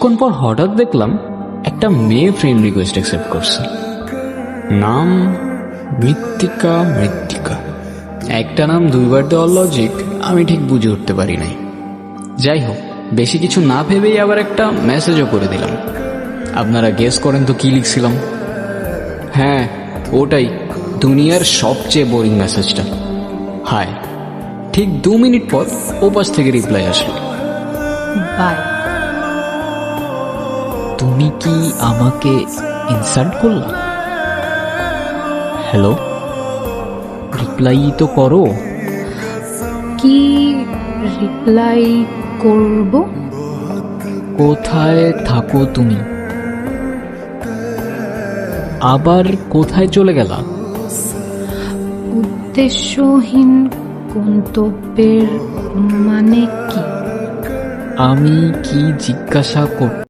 কিছুক্ষণ পর হঠাৎ দেখলাম একটা মেয়ে ফ্রেন্ড রিকোয়েস্ট অ্যাকসেপ্ট করছে। নাম মৃত্তিকা। একটা নাম দুইবার দেওয়ার লজিক আমি ঠিক বুঝে উঠতে পারি নাই। যাই হোক, বেশি কিছু না ভেবেই আবার একটা মেসেজও করে দিলাম। আপনারা গেস করেন তো কি লিখছিলাম? হ্যাঁ, ওটাই, দুনিয়ার সবচেয়ে বোরিং মেসেজটা, হাই। ঠিক 2 মিনিট পর ওপাশ থেকে রিপ্লাই আসলো, বাই। তুমি কি আমাকে ইনসাল্ট করলা? হ্যালো, রিপ্লাই তো করো। কি রিপ্লাই করব? কোথায় থাকো তুমি? আবার কোথায় চলে গেলা? উদ্দেশ্যহীন গন্তব্যের মানে কি? আমি কি জিজ্ঞাসা